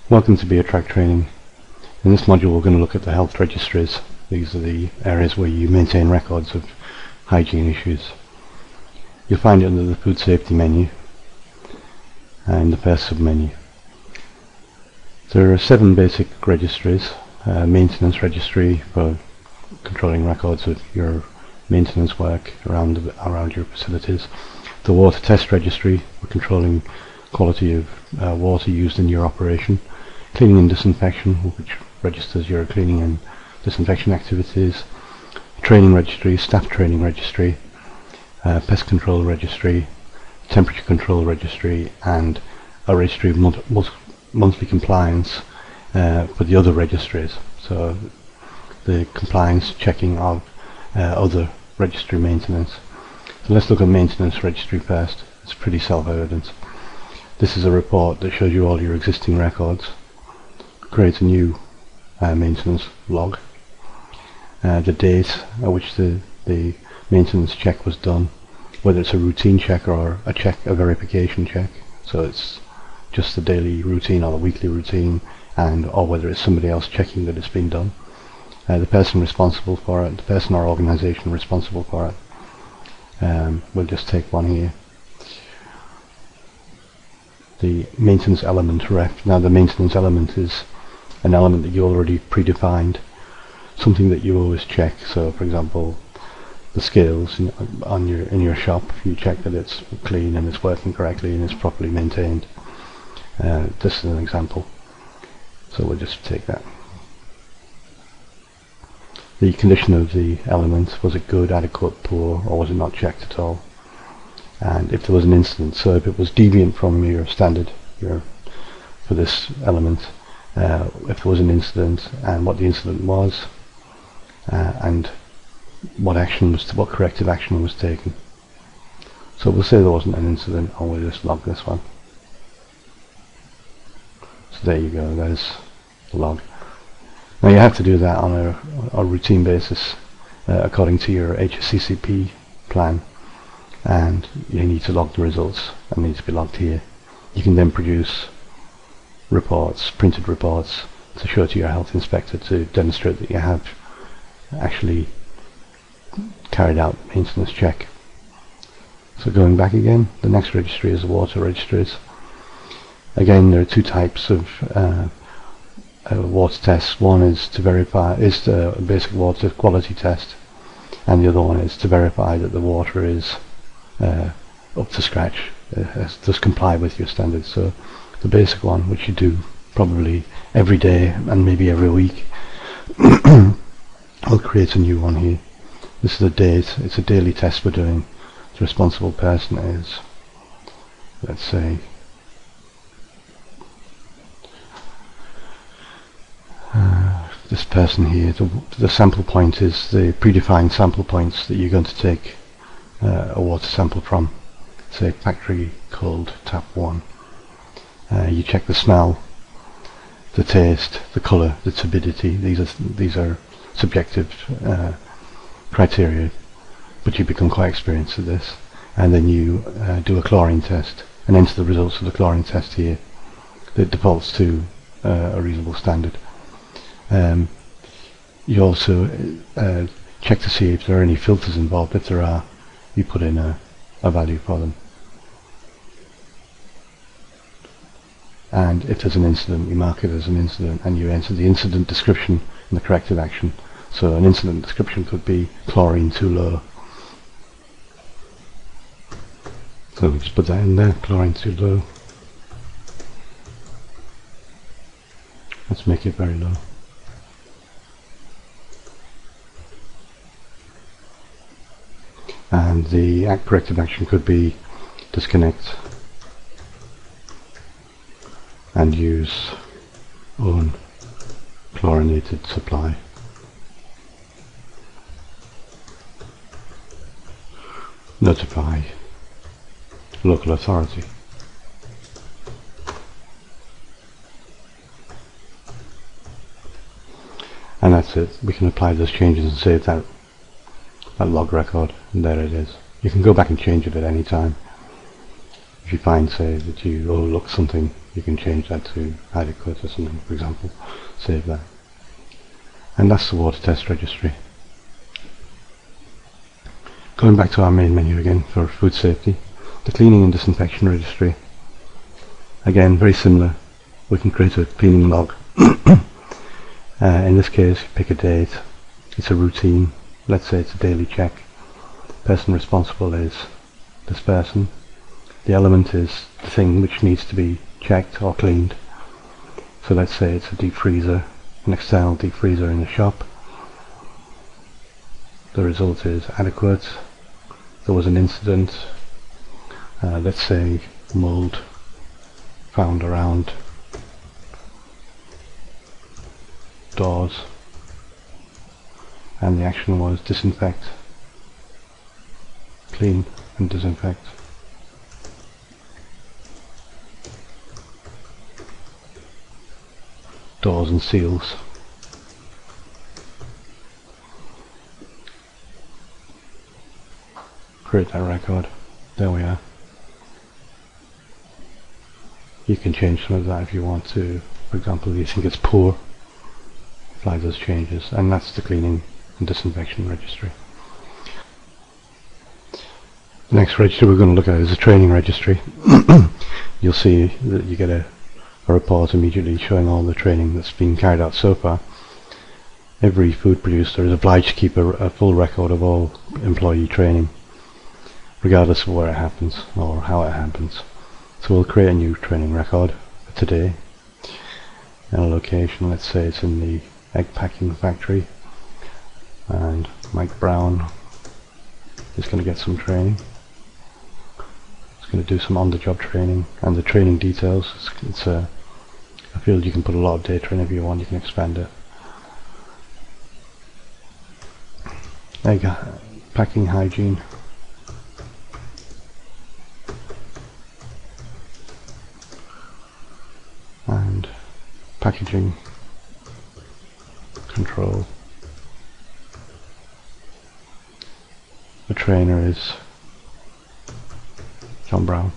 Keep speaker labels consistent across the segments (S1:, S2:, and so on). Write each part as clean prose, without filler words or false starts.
S1: Welcome to BioTrack Training. In this module we're going to look at the health registries. These are the areas where you maintain records of hygiene issues. You'll find it under the food safety menu and the first sub-menu. There are 7 basic registries. Maintenance registry for controlling records of your maintenance work around your facilities. The water test registry for controlling quality of water used in your operation. Cleaning and disinfection, which registers your cleaning and disinfection activities. Training registry, staff training registry, pest control registry, temperature control registry, and a registry of monthly compliance for the other registries. So the compliance checking of other registry maintenance. So let's look at maintenance registry first. It's pretty self-evident. This is a report that shows you all your existing records. Create a new maintenance log. The date at which the maintenance check was done, whether it's a routine check or a verification check. So it's just the daily routine or the weekly routine, or whether it's somebody else checking that it's been done. The person responsible for it, the person or organisation responsible for it. We'll just take one here. The maintenance element ref. Now the maintenance element is an element that you already predefined, something that you always check. So for example, the scales in your shop, you check that it's clean and it's working correctly and it's properly maintained. This is an example, so we'll just take that. The condition of the element, was it good, adequate, poor, or was it not checked at all? And if there was an incident, so if it was deviant from your standard for this element, if there was an incident and what the incident was, and what corrective action was taken. So we'll say there wasn't an incident, and we'll just log this one. So there you go, there's the log. Now you have to do that on a routine basis according to your HACCP plan, and you need to log the results and need to be logged here. You can then produce reports, printed reports, to show to your health inspector to demonstrate that you have actually carried out maintenance check. So going back again, the next registry is the water registries. Again, there are 2 types of water tests. One is to verify, is the basic water quality test, and the other one is to verify that the water is up to scratch, does comply with your standards. So the basic one, which you do probably every day and maybe every week, I'll create a new one here. This is the date, it's a daily test we're doing. The responsible person is, let's say, this person here. The sample point is the predefined sample points that you're going to take a water sample from. Say factory cold tap 1. You check the smell, the taste, the colour, the turbidity. These are subjective criteria, but you become quite experienced at this. And then you do a chlorine test and enter the results of the chlorine test here. It defaults to a reasonable standard. You also check to see if there are any filters involved. If there are, you put in a value for them. And if there's an incident, you mark it as an incident, and you enter the incident description and the corrective action. So an incident description could be chlorine too low. So we just put that in there, chlorine too low. Let's make it very low. And the corrective action could be disconnect and use own chlorinated supply. Notify local authority. And that's it. We can apply those changes and save that log record, and there it is. You can go back and change it at any time. If you find, say, that you overlooked something, you can change that to adequate or something, for example. Save that. And that's the water test registry. Going back to our main menu again for food safety, the cleaning and disinfection registry. Again, very similar. We can create a cleaning log. In this case, pick a date. It's a routine. Let's say it's a daily check. The person responsible is this person. The element is the thing which needs to be checked or cleaned. So let's say it's a deep freezer, an external deep freezer in a shop. The result is adequate. There was an incident, let's say mold found around doors, and the action was disinfect, clean and disinfect. Doors and seals. Create that record. There we are. You can change some of that if you want to. For example, if you think it's poor, apply those changes, and that's the cleaning and disinfection registry. The next registry we're going to look at is a training registry. You'll see that you get a report immediately showing all the training that's been carried out so far. Every food producer is obliged to keep a full record of all employee training, regardless of where it happens or how it happens. So we'll create a new training record for today, and a location. Let's say it's in the egg packing factory, and Mike Brown is going to get some training. He's going to do some on-the-job training, and the training details. It's a field you can put a lot of data in if you want. You can expand it. Egg packing hygiene. And packaging control. The trainer is John Brown,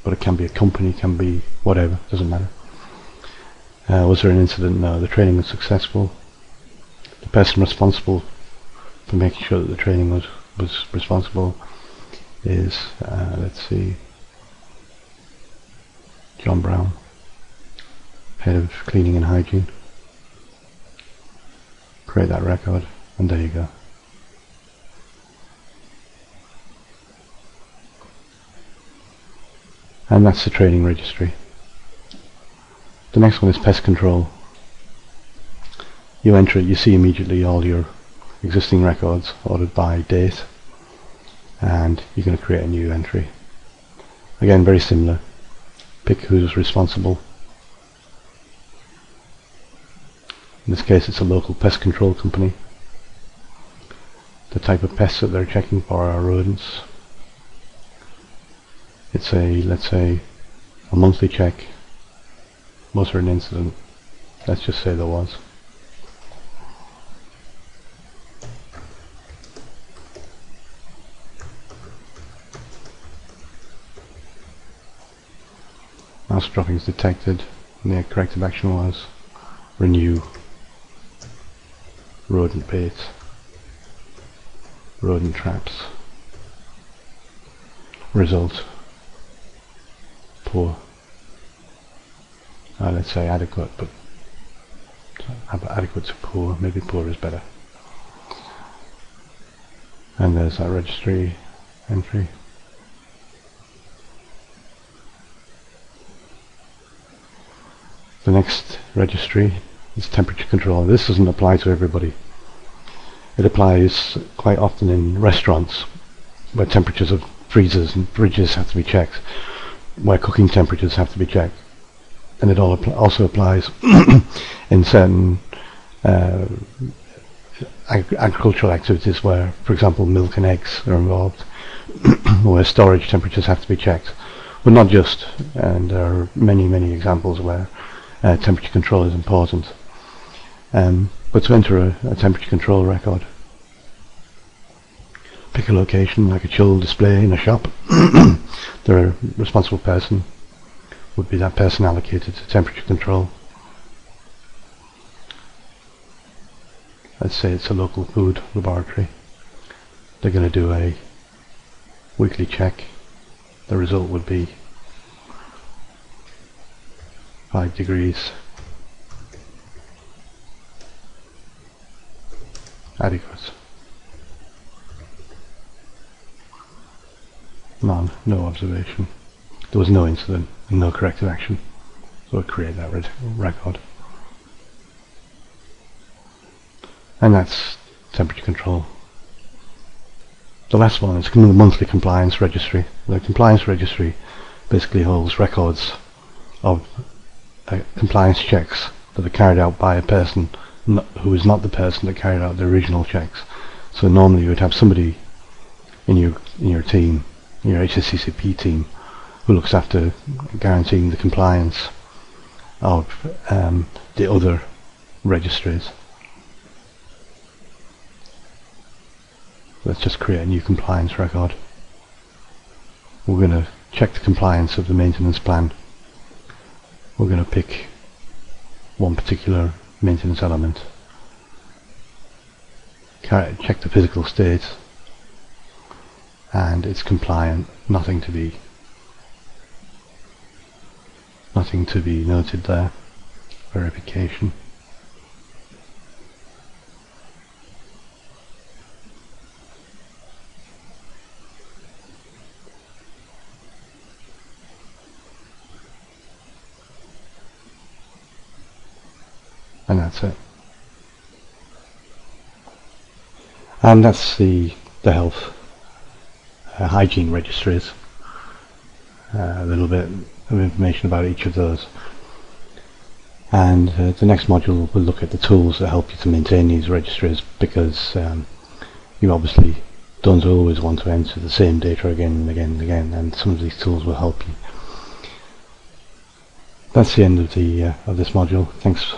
S1: but it can be a company, can be whatever, doesn't matter. Was there an incident? No, the training was successful. The person responsible for making sure that the training was responsible is, let's see, John Brown, head of cleaning and hygiene. Create that record, and there you go. And that's the training registry. The next one is pest control. You enter it, you see immediately all your existing records ordered by date, and you're going to create a new entry. Again, very similar. Pick who's responsible. In this case, it's a local pest control company. The type of pests that they're checking for are rodents. It's let's say, a monthly check. Was there an incident? Let's just say there was. Mouse droppings detected, and the corrective action was renew rodent bait, rodent traps. Result poor. Let's say adequate, but how about adequate to poor? Maybe poor is better. And there's that registry entry. The next registry is temperature control. This doesn't apply to everybody. It applies quite often in restaurants where temperatures of freezers and fridges have to be checked, where cooking temperatures have to be checked. And it also applies in certain agricultural activities where, for example, milk and eggs are involved, where storage temperatures have to be checked. But not just, and there are many examples where temperature control is important. But to enter a temperature control record, pick a location like a chill display in a shop. The responsible person would be that person allocated to temperature control. Let's say it's a local food laboratory. They're going to do a weekly check. The result would be 5 degrees. Adequate. None. No observation. There was no incident and no corrective action. So it create that record. And that's temperature control. The last one is the monthly compliance registry. The compliance registry basically holds records of compliance checks that are carried out by a person who is not the person that carried out the original checks. So normally you would have somebody in your team, your HSCCP team, who looks after guaranteeing the compliance of the other registries. Let's just create a new compliance record. We're going to check the compliance of the maintenance plan. We're going to pick one particular maintenance element. Check the physical state, and it's compliant. Nothing to be noted there. Verification. And that's it. And that's the health hygiene registries. A little bit of information about each of those. And the next module will look at the tools that help you to maintain these registries, because you obviously don't always want to enter the same data again and again and again, and some of these tools will help you. That's the end of this module. Thanks